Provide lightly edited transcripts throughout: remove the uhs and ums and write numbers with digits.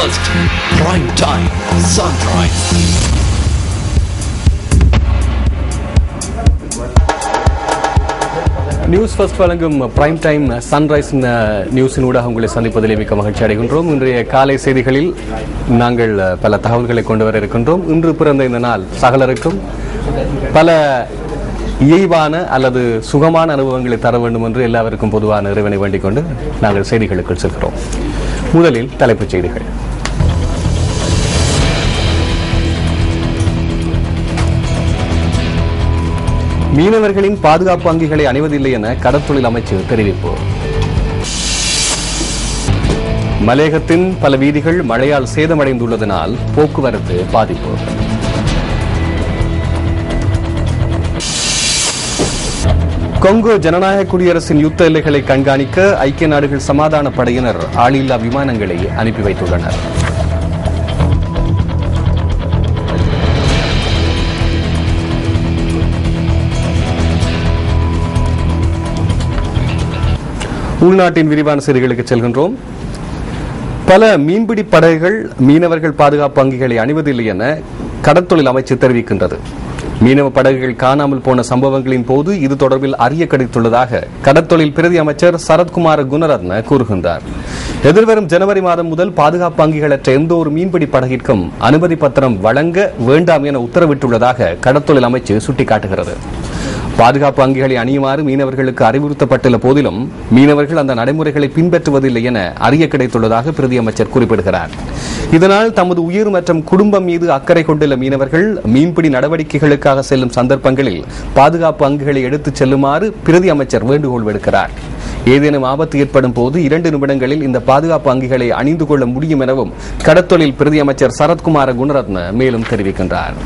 First, Prime Time Sunrise. News first வழங்கும் prime time sunrise நியூஸின் ஊடாக உங்களை சந்திப்பதிலே மிக்க மகிழ்ச்சி அடைகின்றோம். இன்றைய காலை செய்திகளில் நாங்கள் பல தகவல்களை கொண்டு வர இருக்கின்றோம். இன்று பிறந்த இந்த நாள் சகலருக்கும் பல இயல்பான அல்லது சுகமான அனுபவங்களை தர வேண்டும் என்று எல்லாருக்கும் பொதுவான இறைவனை வேண்டிக் கொண்டு நாங்கள் செய்திகளுக்குள் செல்கிறோம். முதலில் தலைப்புச் செய்திகள். மீனவர்களின் பாதுகாப்பு அங்கிகளை அணிவதில்லை என கடற்தொழில் அமைச்சர் தெரிவிப்பு. மலேகத்தின் பல வீதிகள் மழையால் சேதமடைந்துள்ளதனால் போக்குவரத்து பாதிப்பு. கொங்கோ ஜனநாயக குடியரசின் யுத்த எல்லைகளை கண்காணிக்க ஐக்கிய நாடுகள் சமாதான படையினர் ஆளில்லா விமானங்களை அனுப்பி வைத்துள்ளனர். உள்நாட்டின் விரிவான செய்திகளுக்கு செல்கின்றோம். பல மீன்பிடி படகுகள் மீனவர்கள் பாதுகாப்பு அங்கிகளை அணிவதில்லை என கடற்தொழில் அமைச்சு தெரிவிக்கின்றது. மீனவ படகுகள் காணாமல் போன சம்பவங்களின் போது இது தொடர்பில் அறிய கிடைத்துள்ளதாக கடற்தொழில் பிரதி அமைச்சர் சரத்குமார குணரத்ன கூறுகின்றார். எதிர்வரும் ஜனவரி மாதம் முதல் பாதுகாப்பு அங்கிகளற்ற எந்த ஒரு மீன்பிடி படகிற்கும் அனுமதி பத்திரம் வழங்க வேண்டாம் என உத்தரவிட்டுள்ளதாக கடற்தொழில் அமைச்சு சுட்டிக்காட்டுகிறது. பாதுகாப்பு அங்கிகளை அணியுமாறு மீனவர்களுக்கு அறிவுறுத்தப்பட்டுள்ள போதிலும் மீனவர்கள் அந்த நடைமுறைகளை பின்பற்றுவதில்லை என அறிய கிடைத்துள்ளதாக பிரதி அமைச்சர் குறிப்பிடுகிறார். இதனால் தமது உயிர் மற்றும் குடும்பம் மீது அக்கறை கொண்டுள்ள மீனவர்கள் மீன்பிடி நடவடிக்கைகளுக்காக செல்லும் சந்தர்ப்பங்களில் பாதுகாப்பு அங்கிகளை எடுத்துச் செல்லுமாறு பிரதி அமைச்சர் வேண்டுகோள் விடுக்கிறார். ஏதேனும் ஆபத்து ஏற்படும் போது 2 நிமிடங்களில் இந்த பாதுகாப்பு அங்கிகளை அணிந்து கொள்ள முடியும் எனவும் கடற்தொழில் பிரதி அமைச்சர் சரத்குமார குணரத்ன மேலும் தெரிவிக்கின்றார்.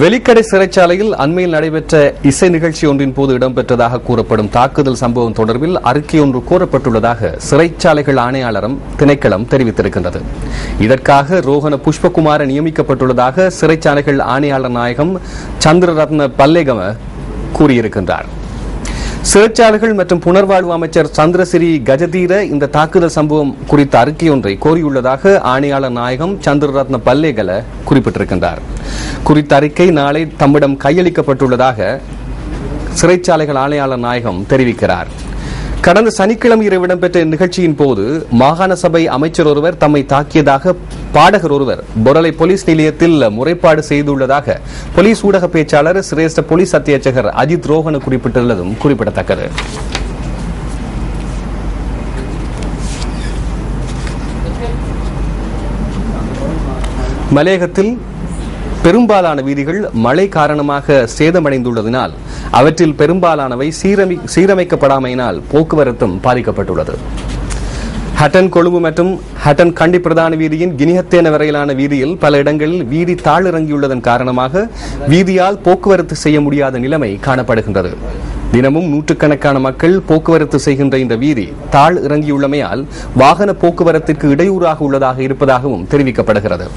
வெலிக்கடை சிறைச்சாலையில் அண்மையில் நடைபெற்ற இசை நிகழ்ச்சி ஒன்றின் போது இடம்பெற்றதாக கூறப்படும் தாக்குதல் சம்பவம் தொடர்பில் அறிக்கை ஒன்று கோரப்பட்டுள்ளதாக சிறைச்சாலைகள் ஆணையாளரும் திணைக்களம் தெரிவித்திருக்கின்றது. இதற்காக ரோஹன புஷ்பகுமார நியமிக்கப்பட்டுள்ளதாக சிறைச்சாலைகள் ஆணையாளர் நாயகம் சந்திரரத்ன பல்லேகம கூறியிருக்கின்றார். சிறைச்சாலைகள் மற்றும் புனர்வாழ்வு அமைச்சர் சந்திரசிறி கஜதீர இந்த தாக்குதல் சம்பவம் குறித்த அறிக்கை ஒன்றை கோரியுள்ளதாக ஆணையாளர் நாயகம் சந்திரரத்ன பல்லேகல குறிப்பிட்டிருக்கின்றார். குறித்த அறிக்கை நாளை தம்மிடம் கையளிக்கப்பட்டுள்ளதாக சிறைச்சாலைகள் ஆணையாளர் நாயகம் தெரிவிக்கிறார். கடந்த சனிக்கிழமை இரவு இடம்பெற்ற நிகழ்ச்சியின் போது மாகாண சபை அமைச்சர் ஒருவர் தம்மை தாக்கியதாக பாடகர் ஒருவர் பொரலை போலீஸ் நிலையத்தில் முறைப்பாடு செய்துள்ளதாக போலீஸ் ஊடக பேச்சாளர் சிரேஷ்ட போலீஸ் அத்தியட்சகர் அஜித் ரோஹன குறிப்பிட்டுள்ளதும் குறிப்பிடத்தக்கது. மலேகத்தில் பெரும்பாலான வீதிகள் மழை காரணமாக சேதமடைந்துள்ளதனால் அவற்றில் பெரும்பாலானவை சீரமைக்கப்படாமையினால் போக்குவரத்தும் பாதிக்கப்பட்டுள்ளது. ஹட்டன் கொழும்பு மற்றும் ஹட்டன் கண்டி பிரதான வீதியின் கினிஹத்தேன வரையிலான வீதியில் பல இடங்களில் வீதி தாழிறங்கியுள்ளதன் காரணமாக வீதியால் போக்குவரத்து செய்ய முடியாத நிலைமை காணப்படுகின்றது. தினமும் நூற்றுக்கணக்கான மக்கள் போக்குவரத்து செய்கின்ற இந்த வீதி தாழ் இறங்கியுள்ளமையால் வாகன போக்குவரத்திற்கு இடையூறாக உள்ளதாக இருப்பதாகவும் தெரிவிக்கப்படுகிறது.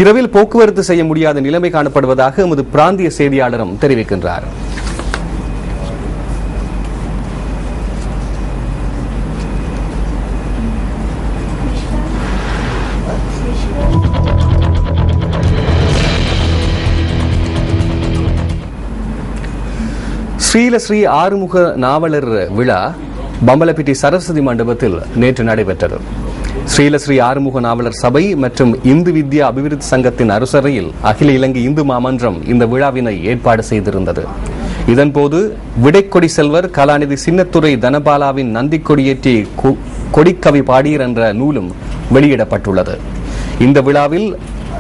இரவில் போக்குவரத்து செய்ய முடியாத நிலைமை காணப்படுவதாக எமது பிராந்திய செய்தியாளரும் தெரிவிக்கின்றார். ஸ்ரீலஸ்ரீ ஆறுமுக நாவலர் விழா பம்பலப்பிட்டி சரஸ்வதி மண்டபத்தில் நேற்று நடைபெற்றது. ஸ்ரீலஸ்ரீ ஆறுமுக நாவலர் சபை மற்றும் இந்து வித்யா அபிவிருத்தி சங்கத்தின் அனுசரணையில் அகில இலங்கை இந்து மாமன்றம் இந்த விழாவினை ஏற்பாடு செய்திருந்தது. இதன்போது விடைக்கொடி செல்வர் கலாநிதி சின்னத்துறை தனபாலாவின் நந்தி கொடியேற்றி கொடிக்கவி பாடியர் என்ற நூலும் வெளியிடப்பட்டுள்ளது. இந்த விழாவில்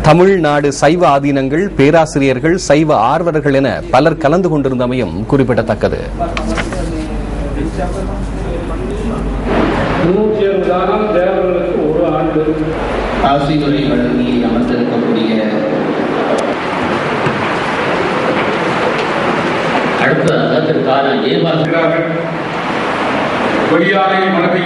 தமிழ்நாடு சைவ ஆதீனங்கள், பேராசிரியர்கள், சைவ ஆர்வலர்கள் என பலர் கலந்து கொண்டிருந்தமையும் குறிப்பிடத்தக்கது. ஆசிரியரை வழங்கி அமர்ந்திருக்கக்கூடிய அடுத்த அகத்திற்கான ஏமாற்றார்கள் வெளியானை மனதை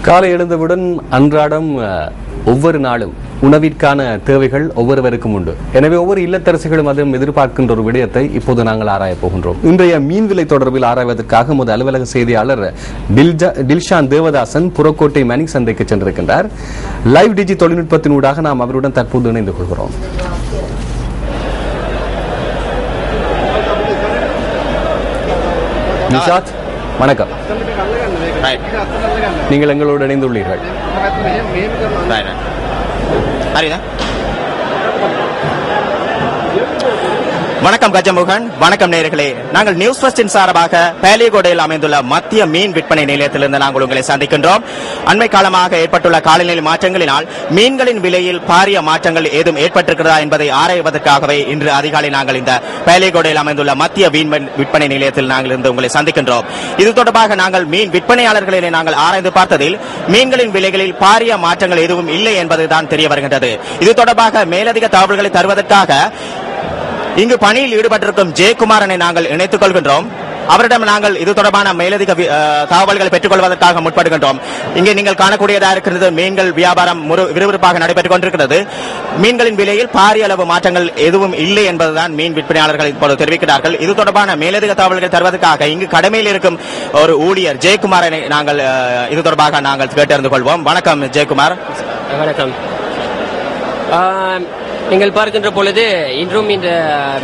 காலை எழுந்தவுடன் அன்றாடம் ஒவ்வொரு நாளும் உணவிற்கான தேவைகள் ஒவ்வொருவருக்கும் உண்டு. எனவே ஒவ்வொரு இல்லத்தரசிகளும் அதுவும் எதிர்பார்க்கின்ற ஒரு விடயத்தை இப்போது நாங்கள் ஆராயப் போகின்றோம். இன்றைய மீன் விலை தொடர்பில் ஆராய்வதற்காக முதல் அலுவலக செய்தியாளர் டில்ஷான் தேவதாசன் புறக்கோட்டை மணிக் சந்தைக்கு சென்றிருக்கின்றார். லைவ் டிஜி தொழில்நுட்பத்தினூடாக நாம் அவருடன் தற்போது இணைந்து கொள்கிறோம். நிஷாத், வணக்கம். நீங்கள் எங்களோடு இணைந்துள்ளீர்கள். வணக்கம் கஜமுகன், வணக்கம் நேயர்களே. நாங்கள் நியூஸ் ஃபர்ஸ்டின் சார்பாக பேலிகோடையில் அமைந்துள்ள மத்திய மீன் விற்பனை நிலையத்திலிருந்து நாங்கள் உங்களை சந்திக்கின்றோம். அண்மை காலமாக ஏற்பட்டுள்ள காலநிலை மாற்றங்களினால் மீன்களின் விலையில் பாரிய மாற்றங்கள் ஏதும் ஏற்பட்டிருக்கிறதா என்பதை ஆராய்வதற்காகவே இன்று அதிகாலை நாங்கள் இந்த பேலிகோடையில் அமைந்துள்ள மத்திய மீன் விற்பனை நிலையத்தில் நாங்கள் இருந்து உங்களை சந்திக்கின்றோம். இது தொடர்பாக நாங்கள் மீன் விற்பனையாளர்களை நாங்கள் ஆராய்ந்து பார்த்ததில் மீன்களின் விலைகளில் பாரிய மாற்றங்கள் எதுவும் இல்லை என்பதுதான் தெரிய வருகின்றது. இது தொடர்பாக மேலதிக தகவல்களை தருவதற்காக இங்கு பணியில் ஈடுபட்டிருக்கும் ஜெயக்குமாரனை நாங்கள் இணைத்துக் கொள்கின்றோம். அவரிடம் நாங்கள் இது தொடர்பான மேலதிக தகவல்களை பெற்றுக் கொள்வதற்காக முற்படுகின்றோம். இங்கே நீங்கள் காணக்கூடியதாக இருக்கிறது மீன்கள் வியாபாரம் விறுவிறுப்பாக நடைபெற்றுக் கொண்டிருக்கிறது. மீன்களின் விலையில் பாரிய அளவு மாற்றங்கள் எதுவும் இல்லை என்பதுதான் மீன் விற்பனையாளர்கள் இப்போது தெரிவிக்கிறார்கள். இது தொடர்பான மேலதிக தகவல்களை தருவதற்காக இங்கு கடமையில் இருக்கும் ஒரு ஊழியர் ஜெயக்குமாரனை நாங்கள் இது தொடர்பாக நாங்கள் கேட்டறிந்து கொள்வோம். வணக்கம் ஜெயக்குமார். வணக்கம். நீங்கள் பார்க்கின்ற பொழுது இன்றும் இந்த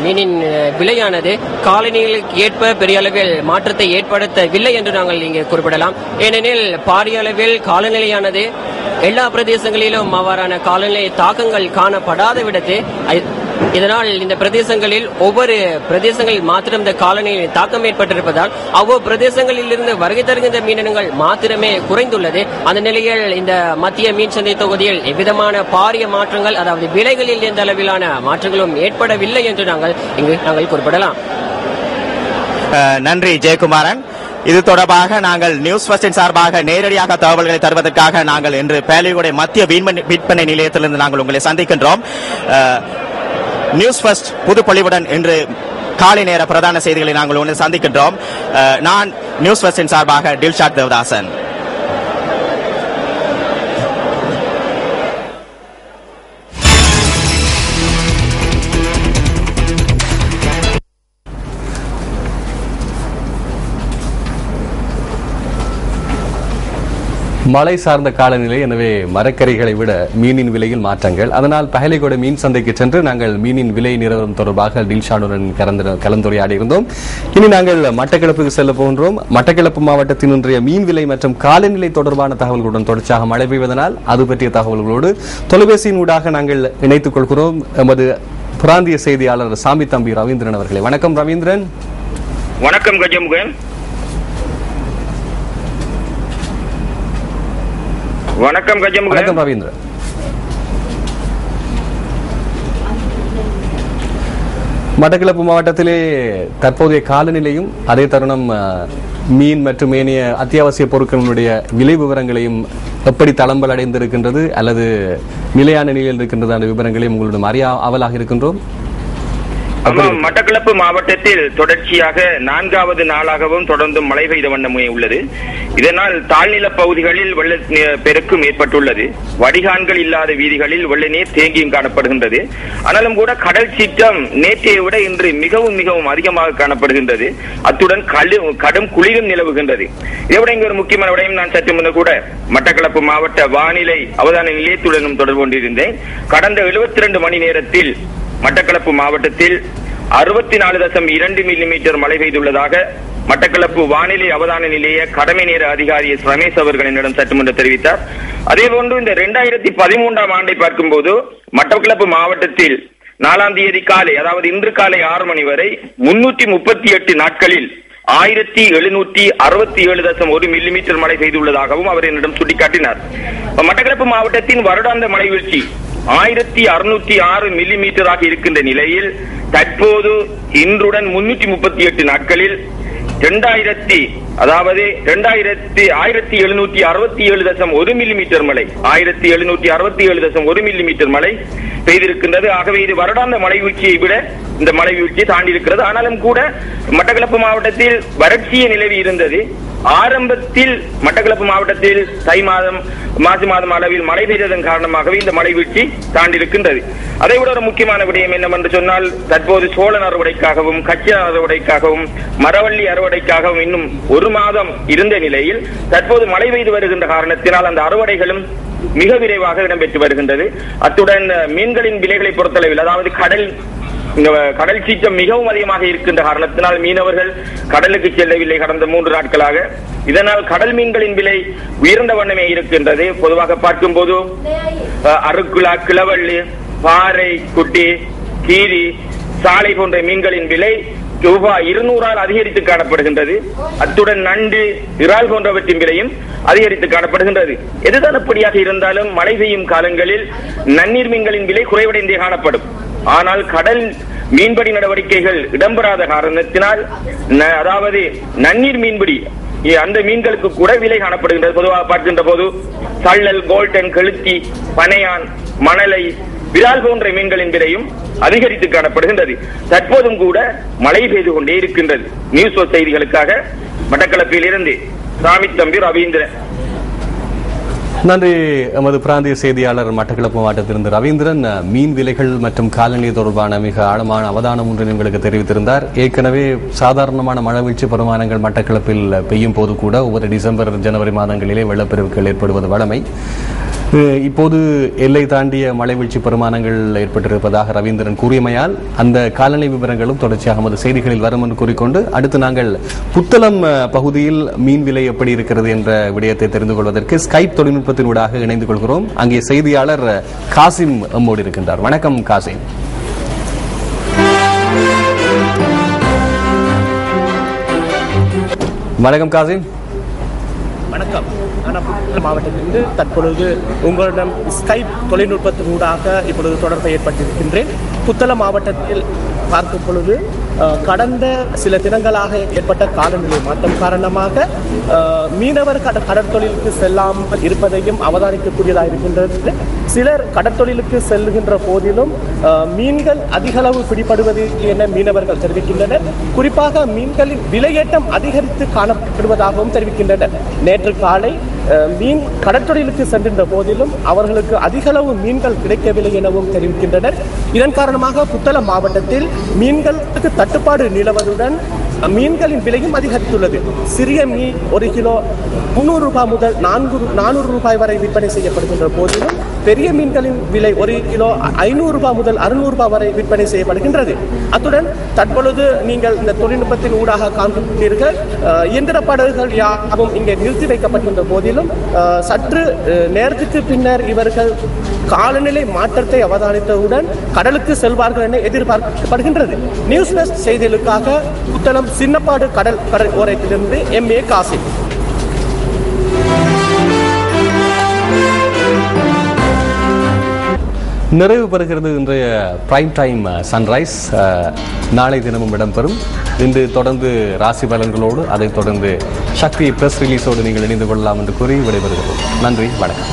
மீனின் விலையானது காலநிலைக்கு ஏற்ப பெரிய அளவில் மாற்றத்தை ஏற்படுத்தவில்லை என்று நாங்கள் இங்கே குறிப்பிடலாம். ஏனெனில் பாரிய அளவில் காலநிலையானது எல்லா பிரதேசங்களிலும் அவ்வாறான காலநிலை தாக்கங்கள் காணப்படாத விடத்து இதனால் இந்த பிரதேசங்களில் ஒவ்வொரு பிரதேசங்களில் மாத்திரம் இந்த காலநிலை தாக்கம் ஏற்பட்டிருப்பதால் அவ்வளவு பிரதேசங்களில் இருந்து வருகை தருகின்ற மீனினங்கள் மாத்திரமே குறைந்துள்ளது. அந்த நிலையில் இந்த மத்திய மீன் சந்தை தொகுதியில் எவ்விதமான பாரிய மாற்றங்கள், அதாவது விலைகளில் எந்த அளவிலான மாற்றங்களும் ஏற்படவில்லை என்று நாங்கள் குறிப்பிடலாம். நன்றி ஜெயக்குமாரன். இது தொடர்பாக நாங்கள் நியூஸ் ஃபர்ஸ்டின் சார்பாக நேரடியாக தகவல்களை தருவதற்காக நாங்கள் இன்று பேலிகோடை மத்திய விற்பனை நிலையத்திலிருந்து நாங்கள் உங்களை சந்திக்கின்றோம். நியூஸ் ஃபர்ஸ்ட் புதுப்பொலிவுடன் இன்று காலை நேர பிரதான செய்திகளை நாங்கள் ஒன்று சந்திக்கின்றோம். நான் நியூஸ் ஃபர்ஸ்டின் சார்பாக டில்ஷான் தேவதாசன். மழை சார்ந்த காலநிலை, எனவே மரக்கறிகளை விட மீனின் விலையில் மாற்றங்கள். அதனால் பஹலிகோடை மீன் சந்தைக்கு சென்று நாங்கள் மீனின் விலை நிலவரம் தொடர்பாக டில்ஷானுடன் கலந்துரையாடி இருந்தோம். இனி நாங்கள் மட்டக்களப்புக்கு செல்ல போகின்றோம். மட்டக்களப்பு மாவட்டத்தின் இன்றைய மீன் விலை மற்றும் காலநிலை தொடர்பான தகவல்களுடன் தொடர்ச்சியாக மழை பெய்வதனால் அது பற்றிய தகவல்களோடு தொலைபேசியின் ஊடாக நாங்கள் இணைத்துக் கொள்கிறோம் எமது பிராந்திய செய்தியாளர் சாமி தம்பி ரவீந்திரன் அவர்களை. வணக்கம் ரவீந்திரன். வணக்கம் கஜமுகன். வணக்கம் கஜமுகன். வணக்கம் ரவீந்திரன். மட்டக்களப்பு மாவட்டத்திலே தற்போதைய காலநிலையும் அதே தருணம் மீன் மற்றும் ஏனைய அத்தியாவசிய பொருட்களுடைய விலை விவரங்களையும் எப்படி தளம்பல் அடைந்திருக்கின்றது அல்லது நிலையான நிலையில் இருக்கின்றது அந்த விவரங்களையும் உங்களுடன் அறிய ஆவலாக இருக்கின்றோம். மட்டக்களப்பு மாவட்டத்தில் தொடர்ச்சியாக 4வது நாளாகவும் தொடர்ந்து மழை பெய்த வண்ணமே உள்ளது. இதனால் தாழ்நில பகுதிகளில் வெள்ள பெருக்கும் ஏற்பட்டுள்ளது. வடிகான்கள் இல்லாத வீதிகளில் வெள்ள நீர் தேங்கியும் காணப்படுகின்றது. ஆனாலும் கூட கடல் சீற்றம் நேற்றைய விட இன்று மிகவும் மிகவும் அதிகமாக காணப்படுகின்றது. அத்துடன் கடும் குளிரும் நிலவுகின்றது. இதைவிட இங்கு ஒரு முக்கியமான விடயம், நான் சற்று முன்னர் கூட மட்டக்களப்பு மாவட்ட வானிலை அவதான நிலையத்துடனும் தொடர்பு கொண்டிருந்தேன். கடந்த 72 மணி நேரத்தில் மட்டக்களப்பு மாவட்டத்தில் 64.2 மில்லிமீட்டர் மழை பெய்துள்ளதாக மட்டக்களப்பு வானிலை அவதான நிலைய கடமை நேர அதிகாரி ரமேஷ் அவர்கள் என்னிடம் சற்று முன்னர் தெரிவித்தார். அதேபோன்று இந்த 2013ஆம் ஆண்டை பார்க்கும்போது மட்டக்களப்பு மாவட்டத்தில் 4ஆம் தேதி காலை, அதாவது இன்று காலை 6 மணி வரை 338 நாட்களில் 1767.1 மில்லிமீட்டர் மழை பெய்துள்ளதாகவும் அவர் என்னிடம் சுட்டிக்காட்டினார். மட்டக்களப்பு மாவட்டத்தின் வருடாந்த மழை வீழ்ச்சி 1606 மில்லிமீட்டராக இருக்கின்ற நிலையில் தற்போது இன்றுடன் 338 நாட்களில் 1767.1 மில்லிமீட்டர் மழை 1767.1 மில்லிமீட்டர் மழை பெய்திருக்கின்றது. ஆகவே இது வருடாந்த மழை வீழ்ச்சியை விட இந்த மழை வீழ்ச்சியை தாண்டி இருக்கிறது. ஆனாலும் கூட மட்டக்களப்பு மாவட்டத்தில் வறட்சியை நிலவி இருந்தது. ஆரம்பத்தில் மட்டக்களப்பு மாவட்டத்தில் தை மாதம் மாசி மாதம் அளவில் மழை பெய்ததன் காரணமாகவே இந்த மழை வீழ்ச்சி தாண்டியிருக்கின்றது. அதை விட ஒரு முக்கியமான விடயம் என்னவென்று சொன்னால், தற்போது சோழன் அறுவடைக்காகவும் கச்சா அறுவடைக்காகவும் மரவள்ளி அறுவடைக்காகவும் இன்னும் ஒரு மாதம் இருந்த நிலையில் தற்போது மழை பெய்து வருகின்ற காரணத்தினால் அந்த அறுவடைகளும் மிக விரைவாக இடம்பெற்று வருகின்றது. அத்துடன் மீன்களின் விலைகளை பொறுத்தளவில், அதாவது கடல் சீற்றம் மிகவும் அதிகமாக இருக்கின்ற காரணத்தினால் மீனவர்கள் கடலுக்கு செல்லவில்லை கடந்த 3 நாட்களாக. இதனால் கடல் மீன்களின் விலை உயர்ந்த வண்ணமே இருக்கின்றது. பொதுவாக பார்க்கும்போது அருக்குலா, கிளவள்ளி, பாறை, குட்டி, கீரி, சாலை போன்ற மீன்களின் விலை ரூபாய் 200 அதிகரித்து காணப்படுகின்றது. அத்துடன் நண்டு, இறால் போன்றவற்றின் விலையும் அதிகரித்து காணப்படுகின்றது. எதுதான் அப்படியாக இருந்தாலும் மழை பெய்யும் காலங்களில் நன்னீர் மீன்களின் விலை குறைவடைந்தே காணப்படும். ஆனால் கடல் மீன்பிடி நடவடிக்கைகள் இடம்பெறாத காரணத்தினால், அதாவது நன்னீர் மீன்பிடி அந்த மீன்களுக்கு கூட விலை காணப்படுகின்றது. பொதுவாக பார்க்கின்ற போது சள்ளல், கோல்டன், கெளுத்தி, பனையான், மணலை, விரால் போன்ற மீன்களின் விலையும் அதிகரித்து காணப்படுகின்றது. தற்போதும் கூட மழை பெய்து கொண்டே இருக்கின்றது. நியூஸ் செய்திகளுக்காக மட்டக்களப்பில் இருந்து சாமித்தம்பி ரவீந்திரன். நன்றி. எமது பிராந்திய செய்தியாளர் மட்டக்களப்பு மாவட்டத்திலிருந்து ரவீந்திரன் மீன் விலைகள் மற்றும் காலநிலை தொடர்பான மிக ஆழமான அவதானம் ஒன்று உங்களுக்கு தெரிவித்திருந்தார். ஏற்கனவே சாதாரணமான மழைவீழ்ச்சி பருமானங்கள் மட்டக்களப்பில் பெய்யும் போது கூட ஒவ்வொரு டிசம்பர் ஜனவரி மாதங்களிலே வெள்ளப்பெருக்குகள் ஏற்படுவது வழமை. இப்போது எல்லை தாண்டிய மழைவீழ்ச்சி பருமானங்கள் ஏற்பட்டிருப்பதாக ரவீந்திரன் கூறியமையால் அந்த காலநிலை விவரங்களும் தொடர்ச்சியாக நமது செய்திகளில் வரும் என்று கூறிக்கொண்டு, அடுத்து நாங்கள் புத்தளம் பகுதியில் மீன் விலை எப்படி இருக்கிறது என்ற விடயத்தை தெரிந்து கொள்வதற்கு ஸ்கைப் தொழில்நுட்பத்தினூடாக இணைந்து கொள்கிறோம். அங்கே செய்தியாளர் காசிம் எம்மோடு இருக்கின்றார். வணக்கம் காசிம். வணக்கம் காசிம். வணக்கம். நான் புத்தளம் மாவட்டத்திலிருந்து தற்பொழுது உங்களிடம் ஸ்கைப் தொழில்நுட்பத்தினூடாக இப்பொழுது தொடர்பை ஏற்பட்டிருக்கின்றேன். புத்தளம் மாவட்டத்தில் பார்க்கும் பொழுது கடந்த சில தினங்களாக ஏற்பட்ட காலநிலை மாற்றம் காரணமாக மீனவர் கடற்தொழிலுக்கு செல்லாமல் இருப்பதையும் அவதானிக்கக்கூடியதாக இருக்கின்றது. சிலர் கடற்தொழிலுக்கு செல்லுகின்ற போதிலும் மீன்கள் அதிக அளவு பிடிபடுவது என மீனவர்கள் தெரிவிக்கின்றனர். குறிப்பாக மீன்களின் விலையேற்றம் அதிகரித்து காணப்படுவதாகவும் தெரிவிக்கின்றனர். நேற்று காலை மீன் கடற்தொழிலுக்கு சென்றிருந்த போதிலும் அவர்களுக்கு அதிக அளவு மீன்கள் கிடைக்கவில்லை எனவும் தெரிவிக்கின்றனர். இதன் காரணமாக புத்தளம் மாவட்டத்தில் மீன்களுக்கு தட்டுப்பாடு நிலவுவதுடன் மீன்களின் விலையும் அதிகரித்துள்ளது. சிறிய மீன் 1 கிலோ 300 ரூபாய் முதல் 400 ரூபாய் வரை விற்பனை செய்யப்படுகின்ற போதிலும் பெரிய மீன்களின் விலை 1 கிலோ 500 ரூபாய் முதல் 600 ரூபாய் வரை விற்பனை செய்யப்படுகின்றது. அத்துடன் தற்பொழுது நீங்கள் இந்த தொழில்நுட்பத்தின் ஊடாக காண்கிறீர்கள், இயந்திர படகுகள் யாவும் இங்கே நிறுத்தி வைக்கப்பட்டிருந்த போதிலும் சற்று நேரத்துக்கு பின்னர் இவர்கள் காலநிலை மாற்றத்தை அவதானித்தவுடன் கடலுக்கு செல்வார்கள் என எதிர்பார்க்கப்படுகின்றது. நியூஸ் பெஸ்ட் செய்திகளுக்காக புத்தளம் சின்னப்பாடு கடல் ஓரத்திலிருந்து MA காசிம். நிறைவு பெறுகிறது இன்றைய பிரைம் டைம் சன்ரைஸ். நாளை தினமும் இடம்பெறும். இன்று தொடர்ந்து ராசி பலன்களோடு, அதைத் தொடர்ந்து சக்தி பிரஸ் ரிலீஸோடு நீங்கள் இணைந்து கொள்ளலாம் என்று கூறி விடைபெறுகிறோம். நன்றி, வணக்கம்.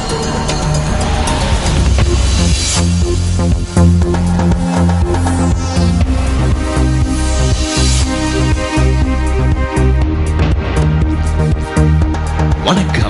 வணக்கம்.